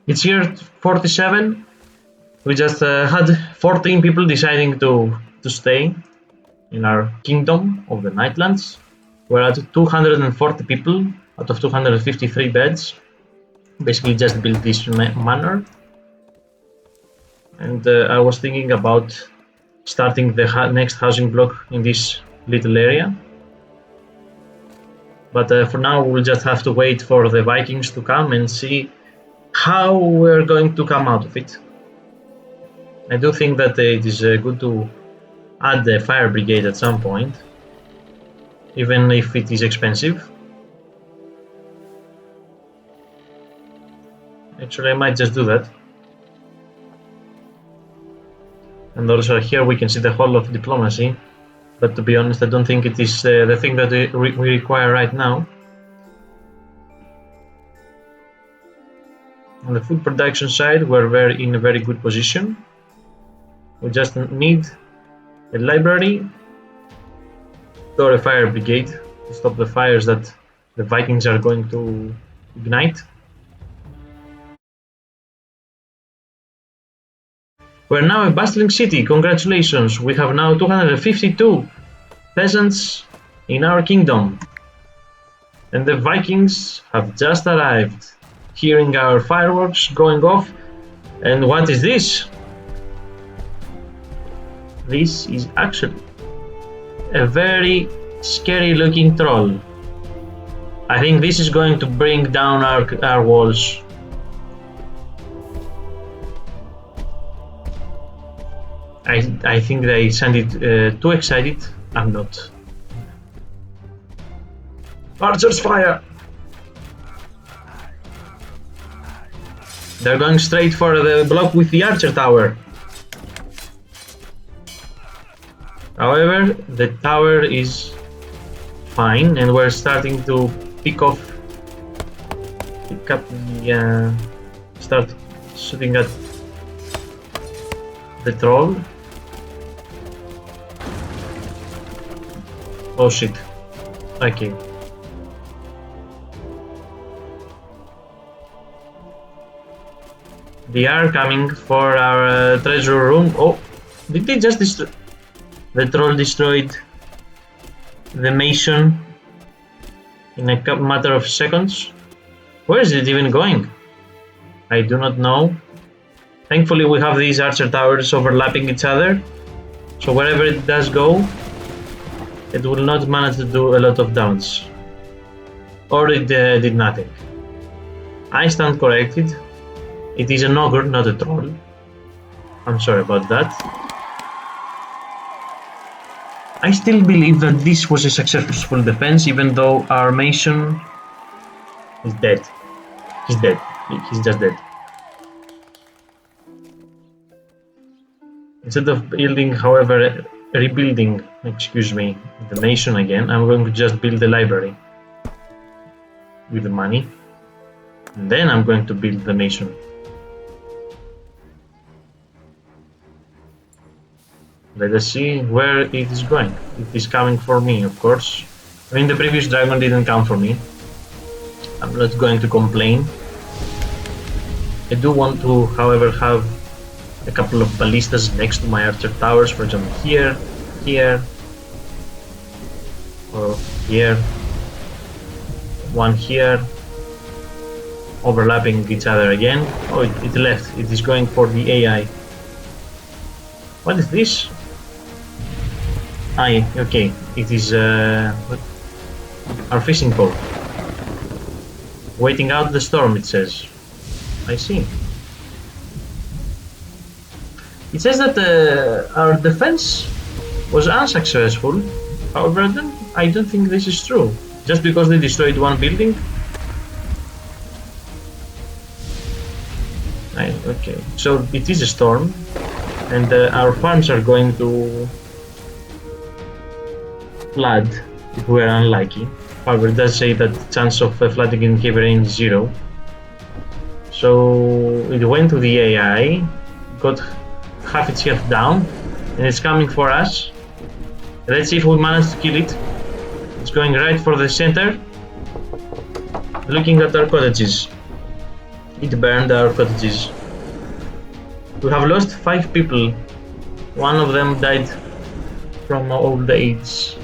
It's year 47. We just had 14 people deciding to stay in our kingdom of the Nightlands. We're at 240 people out of 253 beds. Basically just built this manor. And I was thinking about starting the next housing block in this little area. But for now we'll just have to wait for the Vikings to come and see how we're going to come out of it. I do think that it is good to add the fire brigade at some point, even if it is expensive. Actually, I might just do that. And also here we can see the Hall of Diplomacy, but to be honest, I don't think it is the thing that we require right now. On the food production side, we're in a very good position. We just need a library or a fire brigade to stop the fires that the Vikings are going to ignite. We're now a bustling city, congratulations! We have now 252 peasants in our kingdom. And the Vikings have just arrived, hearing our fireworks going off. And what is this? This is actually a very scary looking troll. I think this is going to bring down our walls. I think they sounded too excited. I'm not. Archers fire! They're going straight for the block with the archer tower. However, the tower is fine, and we're starting to pick up the start shooting at the troll. Oh shit. Okay. They are coming for our treasure room. Oh, did they just destroy? The troll destroyed the mason in a matter of seconds. Where is it even going? I do not know. Thankfully we have these archer towers overlapping each other, so wherever it does go, it will not manage to do a lot of damage. Or it did nothing. I stand corrected. It is an ogre, not a troll. I'm sorry about that. I still believe that this was a successful defense, even though our mason is dead. He's dead. He's just dead. Instead of building, however, rebuilding, the mason again, I'm going to just build the library with the money. And then I'm going to build the mason. Let us see where it is going. It is coming for me, of course. I mean, the previous dragon didn't come for me. I'm not going to complain. I do want to, however, have a couple of ballistas next to my archer towers, for example, here, here, or here, one here, overlapping each other again. Oh, it left. It is going for the AI. What is this? Okay, it is our fishing boat. Waiting out the storm, it says. I see. It says that our defense was unsuccessful. However, I don't think this is true. Just because they destroyed one building. Okay, so it is a storm, and our farms are going to flood if we are unlucky. However, it does say that the chance of flooding in heavy rain is 0. So it went to the AI, got half its health down, and it's coming for us. Let's see if we manage to kill it. It's going right for the center, looking at our cottages. it burned our cottages. We have lost 5 people. One of them died from old age.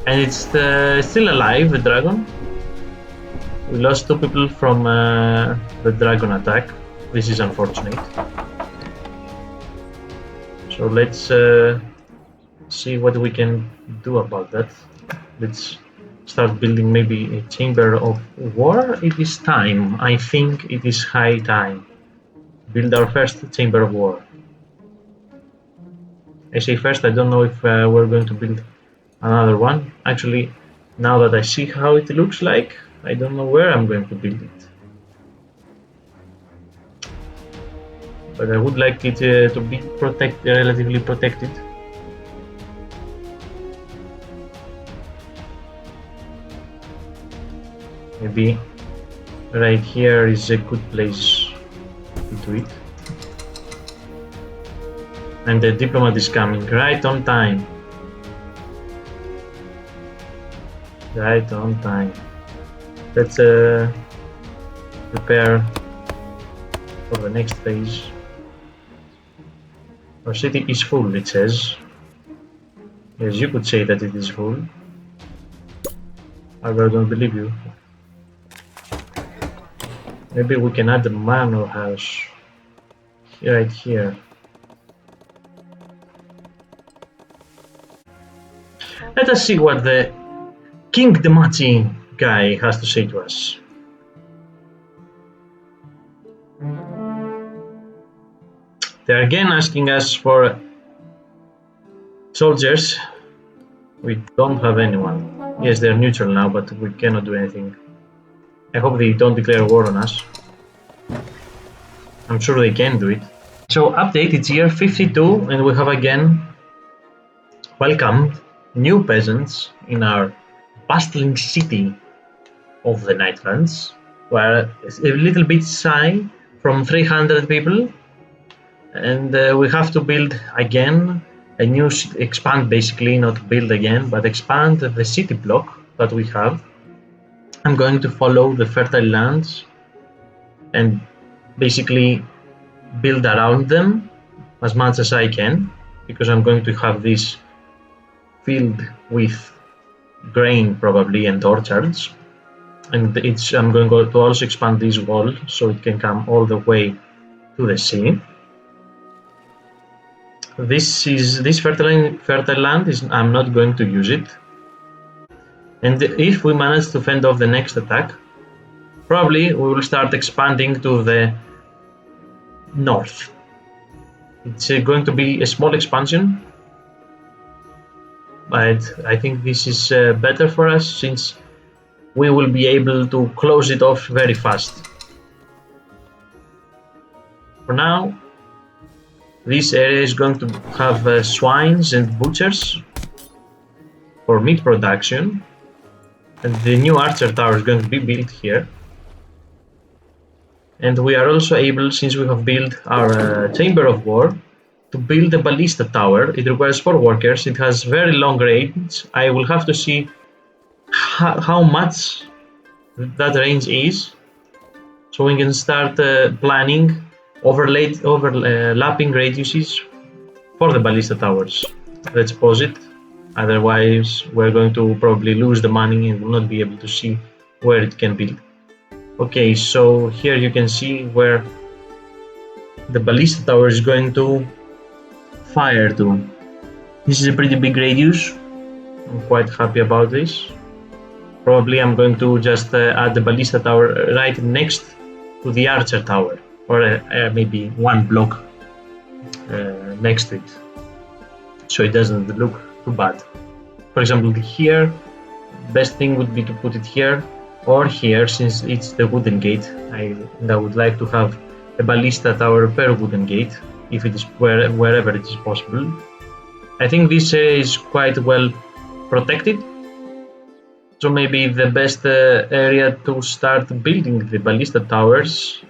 And it's still alive, the dragon. We lost 2 people from the dragon attack. This is unfortunate. So let's see what we can do about that. Let's start building maybe a chamber of war. It is time. I think it is high time. Build our first chamber of war. I say first, I don't know if we're going to build another one. Actually, now that I see how it looks like, I don't know where I'm going to build it. But I would like it to be relatively protected. Maybe right here is a good place to do it. And the diplomat is coming right on time. Right on time. Let's prepare for the next phase. Our city is full, it says. Yes, you could say that it is full. I don't believe you. Maybe we can add a manor house right here. Let us see what the King Demachi guy has to say to us. They're again asking us for soldiers. We don't have anyone. Yes, they're neutral now, but we cannot do anything. I hope they don't declare war on us. I'm sure they can do it. So update, it's year 52 and we have again welcomed new peasants in our bustling city of the Nightlands. We're a little bit shy from 300 people and we have to build again a new expand, basically not build again, but expand the city block that we have. I'm going to follow the fertile lands and basically build around them as much as I can, because I'm going to have this filled with grain probably and orchards, and I'm going to also expand this wall so it can come all the way to the sea. This fertile land is, I'm not going to use it, and if we manage to fend off the next attack, probably we will start expanding to the north. It's going to be a small expansion, but I think this is better for us since we will be able to close it off very fast. For now, this area is going to have swines and butchers for meat production, and the new archer tower is going to be built here. And we are also able, since we have built our chamber of war, to build a ballista tower. It requires 4 workers, it has very long range. I will have to see how much that range is, so we can start planning overlapping radiuses for the ballista towers. Let's pause it, otherwise we're going to probably lose the money and will not be able to see where it can build. Okay, so here you can see where the ballista tower is going to fire to. This is a pretty big radius. I'm quite happy about this. Probably I'm going to just add the ballista tower right next to the archer tower, or maybe one block next to it, so it doesn't look too bad. For example, here, best thing would be to put it here or here, since it's the wooden gate. I would like to have a ballista tower per wooden gate, if it is wherever it is possible. I think this area is quite well protected, so maybe the best area to start building the ballista towers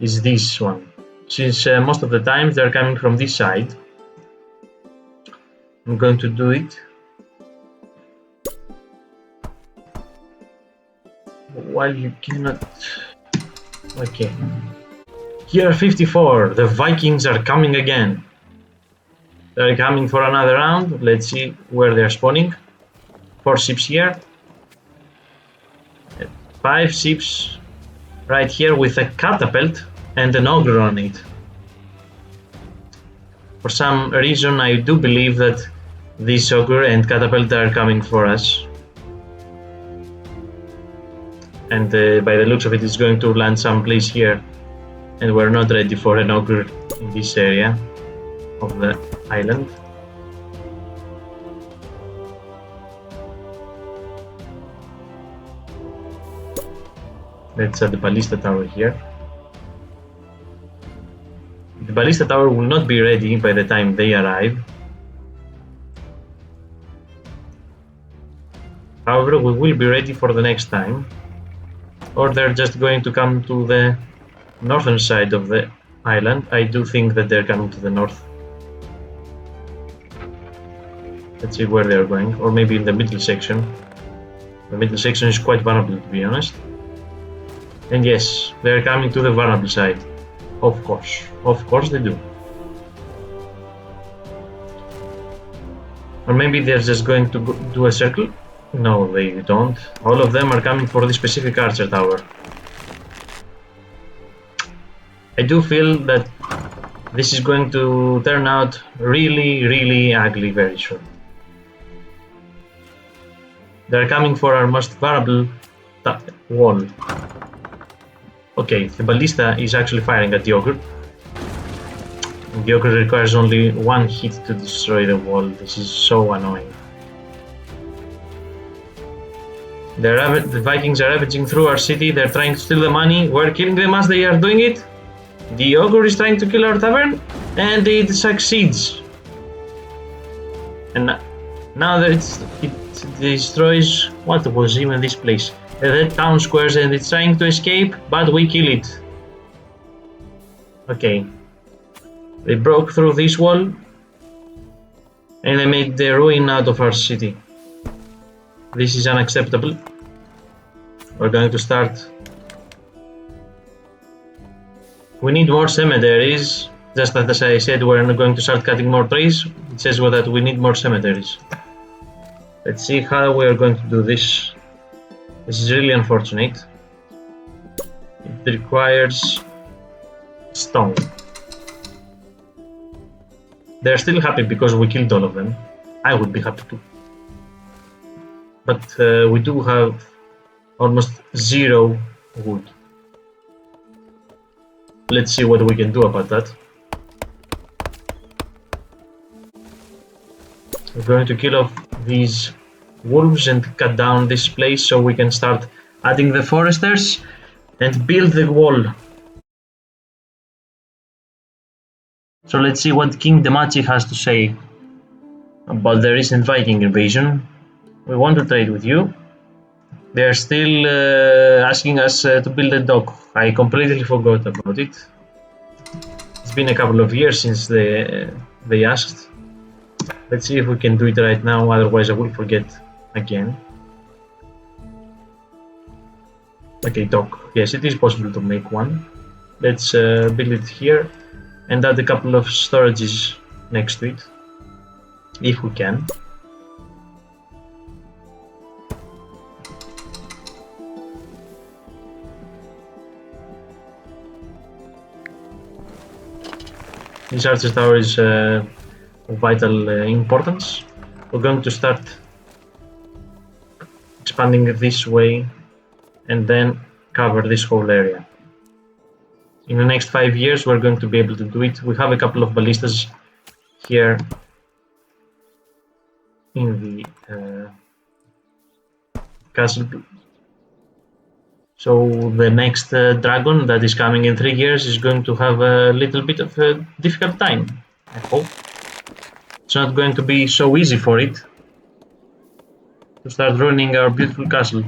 is this one, since most of the time they're coming from this side. I'm going to do it. while you cannot... Okay. Year 54, the Vikings are coming again. They're coming for another round. Let's see where they're spawning. 4 ships here. 5 ships right here with a catapult and an ogre on it. For some reason, I do believe that this ogre and catapult are coming for us. And by the looks of it, it's going to land someplace here. And we're not ready for an ogre in this area of the island. Let's add the ballista tower here. The ballista tower will not be ready by the time they arrive. However, we will be ready for the next time. Or they're just going to come to the northern side of the island. I do think that they're coming to the north. Let's see where they're going. Or maybe in the middle section. The middle section is quite vulnerable, to be honest. And yes, they're coming to the vulnerable side. Of course they do. Or maybe they're just going to do a circle. No, they don't. All of them are coming for the specific archer tower. I do feel that this is going to turn out really ugly very soon. They're coming for our most vulnerable wall. Okay, the ballista is actually firing at the ogre. The ogre requires only 1 hit to destroy the wall. This is so annoying. The Vikings are ravaging through our city. They're trying to steal the money. We're killing them as they are doing it. The ogre is trying to kill our tavern, and it succeeds. And now that it destroys what was even this place, the town squares, and it's trying to escape, but we kill it. Okay, they broke through this wall, and they made the ruin out of our city. This is unacceptable. We're going to start. We need more cemeteries. Just as I said, we're not going to start cutting more trees. It says that we need more cemeteries. Let's see how we are going to do this. This is really unfortunate. It requires stone. They're still happy because we killed all of them. I would be happy too. But we do have almost 0 wood. Let's see what we can do about that. We're going to kill off these wolves and cut down this place so we can start adding the foresters and build the wall. So let's see what King Demachi has to say about the recent Viking invasion. We want to trade with you. They are still asking us to build a dock. I completely forgot about it. It's been a couple of years since they asked. Let's see if we can do it right now, otherwise I will forget again. Okay, dock. Yes, it is possible to make one. Let's build it here and add a couple of storages next to it, if we can. This archer tower is of vital importance. We're going to start expanding this way and then cover this whole area. In the next 5 years we're going to be able to do it. We have a couple of ballistas here in the castle. So the next dragon that is coming in 3 years is going to have a little bit of a difficult time, I hope. It's not going to be so easy for it to start ruining our beautiful castle.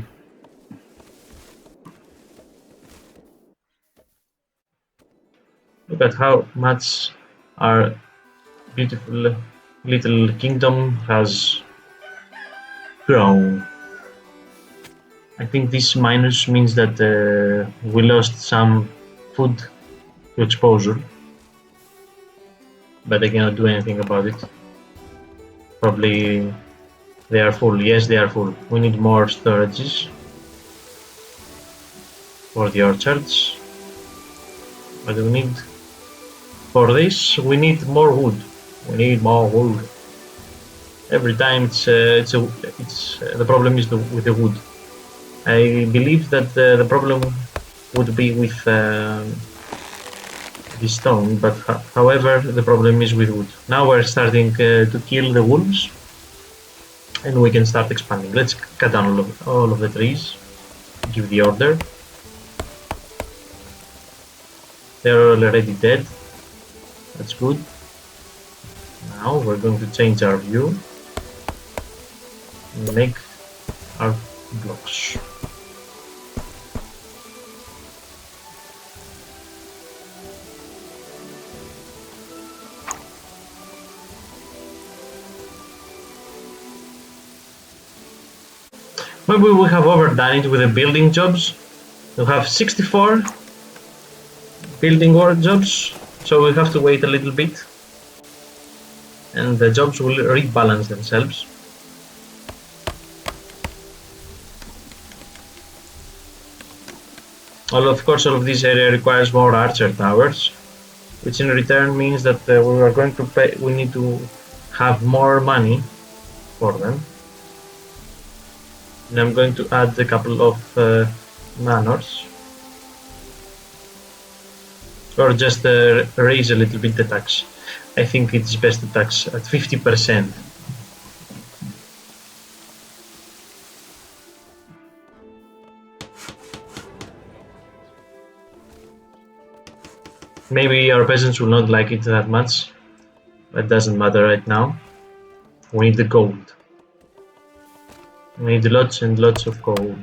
Look at how much our beautiful little kingdom has grown. I think this minus means that we lost some food to exposure, but I cannot do anything about it. Probably they are full. Yes, they are full. We need more storages for the orchards. What do we need? For this, we need more wood. We need more wood. Every time the problem is with the wood. I believe that the problem would be with the stone, but however, the problem is with wood. Now we're starting to kill the wolves, and we can start expanding. Let's cut down all of the trees. Give the order. They're already dead. That's good. Now we're going to change our view and make our blocks. Maybe we have overdone it with the building jobs. We have 64 building work jobs, so we have to wait a little bit, and the jobs will rebalance themselves. Of course, all of this area requires more archer towers, which in return means that we are going to pay. We need to have more money for them. And I'm going to add a couple of manors, or just raise a little bit the tax. I think it's best to tax at 50%. Maybe our peasants will not like it that much, but it doesn't matter right now. We need the gold. We need lots and lots of gold.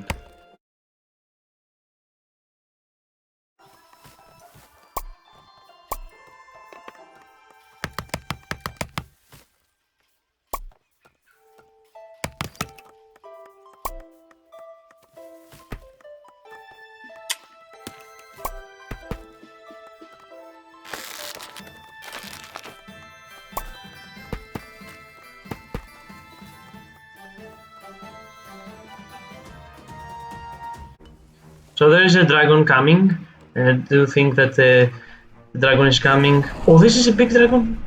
So there is a dragon coming, and I do think that the dragon is coming. Oh, this is a big dragon.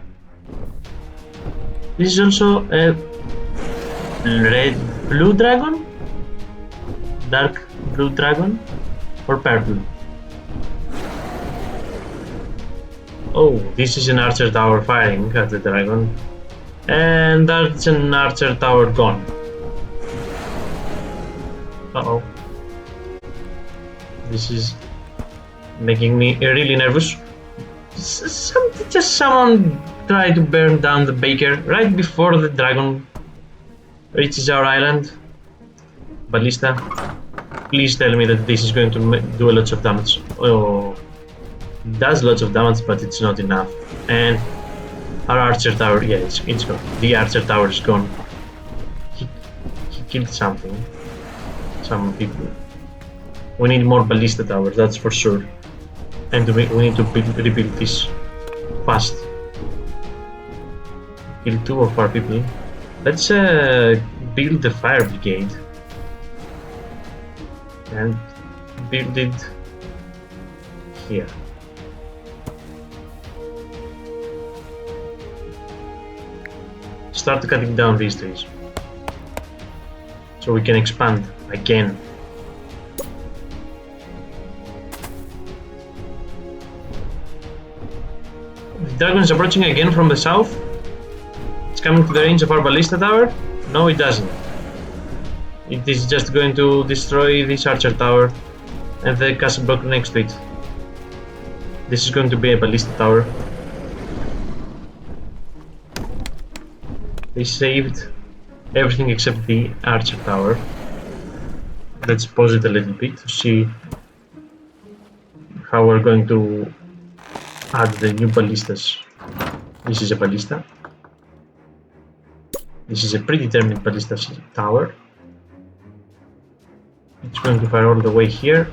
This is also a blue dragon, dark blue dragon, or purple. Oh, this is an archer tower firing at the dragon, and that's an archer tower gone. Uh-oh. This is making me really nervous. Just someone try to burn down the baker right before the dragon reaches our island. Ballista, please tell me that this is going to do a lot of damage. Oh, it does lots of damage, but it's not enough. And our archer tower, yeah, it's gone. The archer tower is gone. He killed something. Some people. We need more ballista towers, that's for sure. And we need to rebuild this fast. Kill 2 of our people. Let's build the fire brigade. And build it here. Start cutting down these trees. So we can expand again. The dragon is approaching again from the south. It's coming to the range of our ballista tower. No, it doesn't. It is just going to destroy this archer tower and the castle block next to it. This is going to be a ballista tower. They saved everything except the archer tower. Let's pause it a little bit to see how we're going to add the new ballistas. This is a ballista. This is a predetermined ballista tower. It's going to fire all the way here,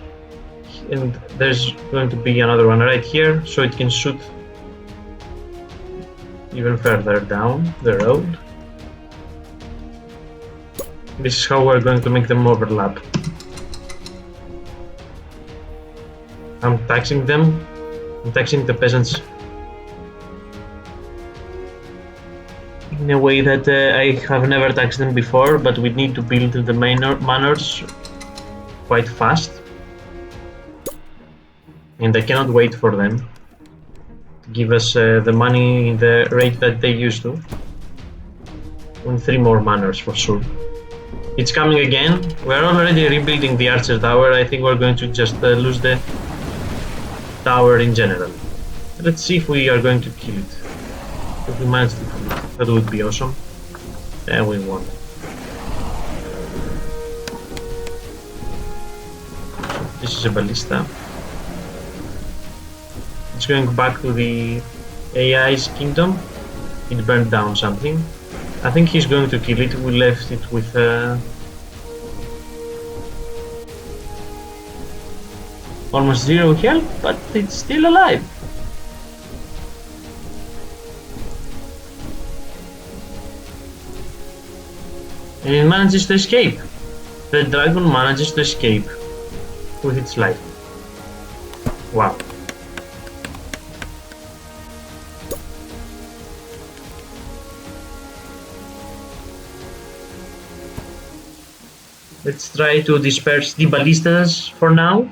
and there's going to be another one right here, so it can shoot even further down the road. This is how we're going to make them overlap. I'm taxing them. I'm taxing the peasants in a way that I have never taxed them before, but we need to build the manors quite fast. And I cannot wait for them to give us the money in the rate that they used to. And 3 more manors for sure. It's coming again. We're already rebuilding the archer tower. I think we're going to just lose the tower in general. Let's see if we are going to kill it. If we manage to kill it, that would be awesome. And we won. This is a ballista. It's going back to the AI's kingdom. It burned down something. I think he's going to kill it. We left it with almost 0 health, but it's still alive. And it manages to escape. The dragon manages to escape with its life. Wow. Let's try to disperse the ballistas for now.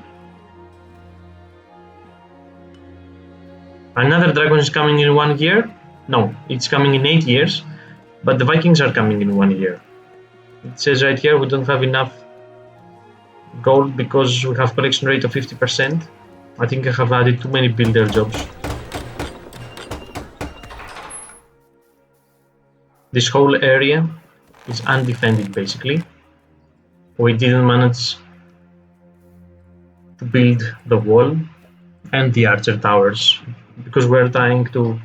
Another dragon is coming in 1 year. No, it's coming in 8 years. But the Vikings are coming in 1 year. It says right here we don't have enough gold because we have collection rate of 50%. I think I have added too many builder jobs. This whole area is undefended basically. We didn't manage to build the wall and the archer towers because we're trying to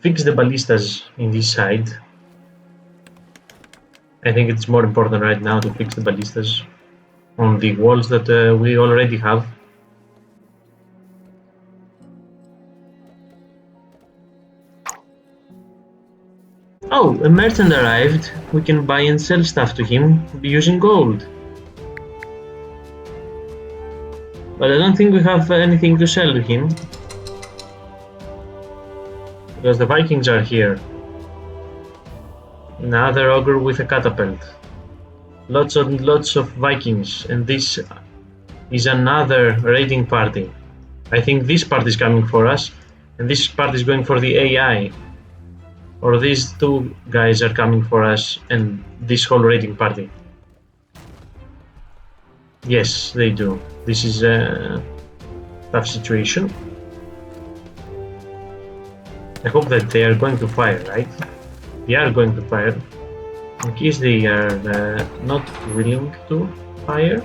fix the ballistas in this side. I think it's more important right now to fix the ballistas on the walls that we already have. Oh, a merchant arrived. We can buy and sell stuff to him using gold. But I don't think we have anything to sell to him. Because the Vikings are here. Another ogre with a catapult. Lots and lots of Vikings. And this is another raiding party. I think this part is coming for us. And this part is going for the AI. Or these 2 guys are coming for us and this whole raiding party. Yes, they do. This is a tough situation. I hope that they are going to fire, right? They are going to fire. In case they are not willing to fire,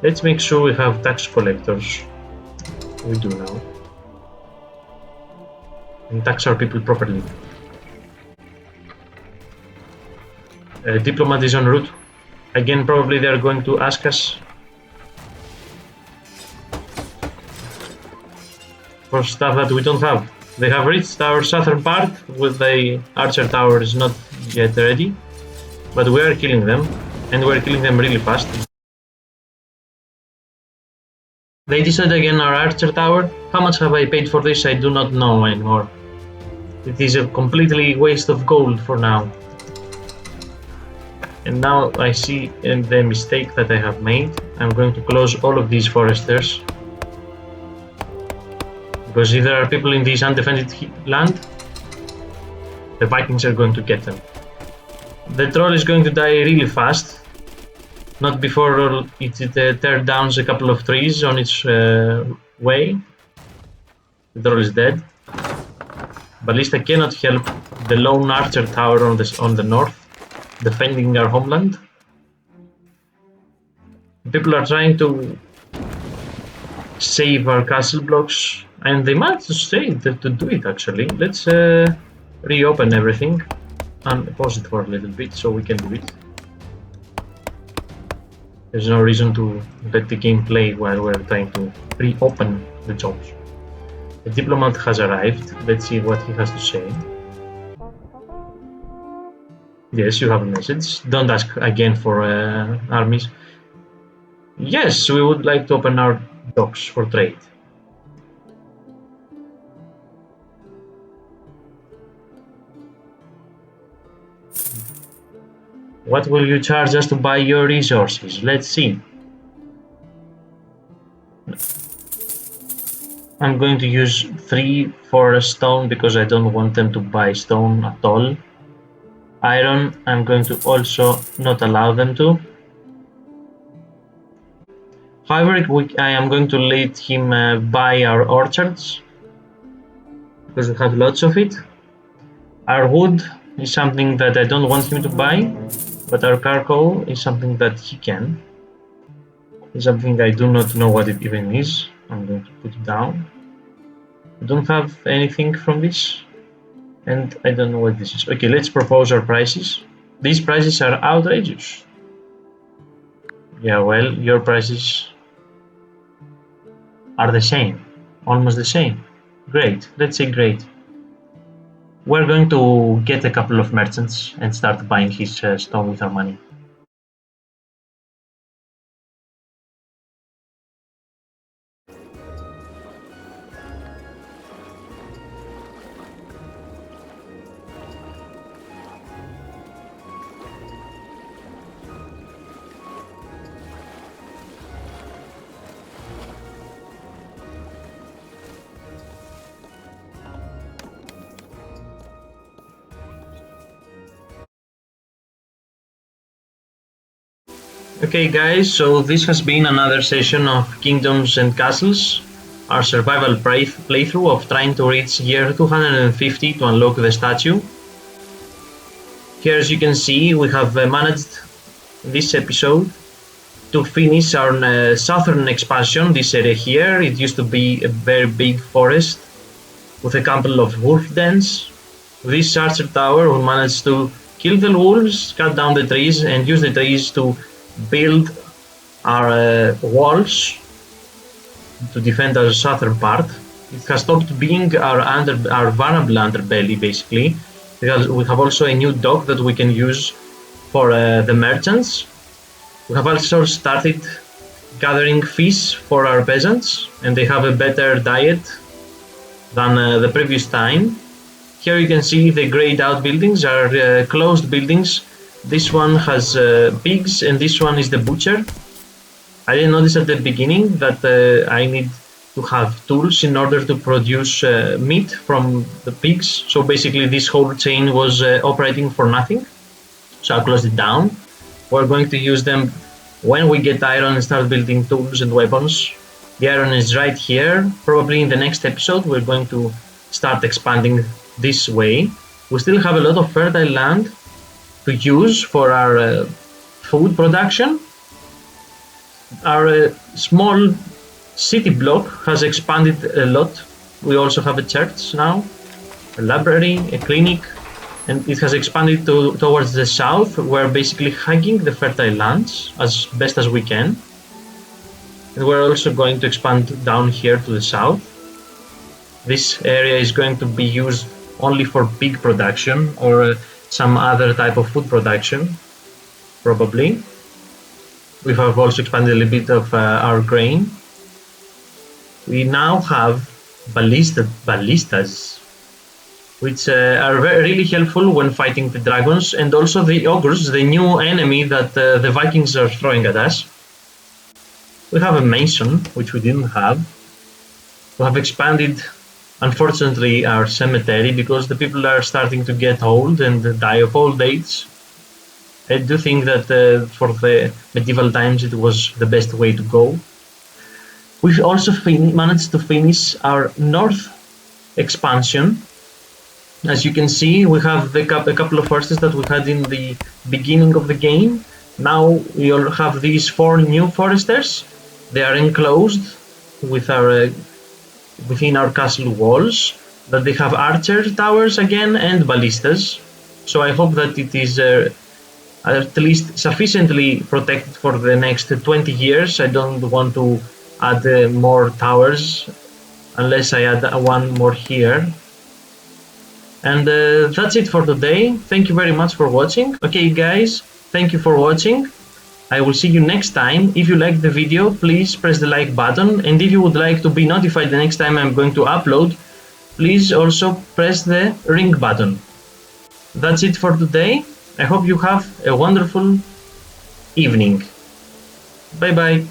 let's make sure we have tax collectors. We do now. And tax our people properly. Diplomat is en route. Again, probably they are going to ask us for stuff that we don't have. They have reached our southern part with the archer tower is not yet ready, but we are killing them, and we are killing them really fast. They destroyed again our archer tower. How much have I paid for this? I do not know anymore. It is a completely waste of gold for now. And now I see the mistake that I have made. I'm going to close all of these foresters. Because if there are people in this undefended land, the Vikings are going to get them. The troll is going to die really fast. Not before it tears down a couple of trees on its way. The troll is dead. Ballista cannot help the lone archer tower on the north, defending our homeland. People are trying to save our castle blocks, and they managed to do it actually. Let's reopen everything and pause it for a little bit so we can do it. There's no reason to let the game play while we're trying to reopen the jobs. The diplomat has arrived. Let's see what he has to say. Yes, you have a message. Don't ask again for armies. Yes, we would like to open our docks for trade. What will you charge us to buy your resources? Let's see. I'm going to use 3 for a stone because I don't want them to buy stone at all. Iron, I'm going to also not allow them to. However, I am going to let him buy our orchards because we have lots of it. Our wood is something that I don't want him to buy, but our charcoal is something that he can. It's something I do not know what it even is. I'm going to put it down. I don't have anything from this, and I don't know what this is. Okay, let's propose our prices. These prices are outrageous. Yeah, well, your prices are the same, almost the same. Great, let's say great. We're going to get a couple of merchants and start buying his stone with our money. Okay guys, so this has been another session of Kingdoms and Castles, our survival playthrough of trying to reach year 250 to unlock the statue. Here as you can see, we have managed this episode to finish our southern expansion, this area here. It used to be a very big forest with a couple of wolf dens. This archer tower, we managed to kill the wolves, cut down the trees, and use the trees to build our walls to defend our southern part. It has stopped being our vulnerable underbelly, basically, because we have also a new dock that we can use for the merchants. We have also started gathering fish for our peasants, and they have a better diet than the previous time. Here you can see the grayed out buildings are closed buildings. This one has pigs and this one is the butcher. I didn't notice at the beginning that I need to have tools in order to produce meat from the pigs. So basically this whole chain was operating for nothing. So I closed it down. We're going to use them when we get iron and start building tools and weapons. The iron is right here. Probably in the next episode we're going to start expanding this way. We still have a lot of fertile land to use for our food production. Our small city block has expanded a lot. We also have a church now, a library, a clinic, and it has expanded towards the south. We're basically hugging the fertile lands as best as we can. And we're also going to expand down here to the south. This area is going to be used only for pig production or some other type of food production, probably. We have also expanded a little bit of our grain. We now have ballistas, which are really helpful when fighting the dragons, and also the ogres, the new enemy that the Vikings are throwing at us. We have a mason, which we didn't have. We have expanded, unfortunately, our cemetery because the people are starting to get old and die of old age. I do think that for the medieval times it was the best way to go. We've also managed to finish our north expansion. As you can see, we have a couple of horses that we had in the beginning of the game. Now we all have these 4 new foresters. They are enclosed with within our castle walls, but they have archer towers again and ballistas. So I hope that it is at least sufficiently protected for the next 20 years. I don't want to add more towers unless I add one more here. And that's it for today. Thank you very much for watching. Okay guys, thank you for watching. I will see you next time. If you liked the video, please press the like button, and if you would like to be notified the next time I'm going to upload, please also press the ring button. That's it for today. I hope you have a wonderful evening. Bye bye.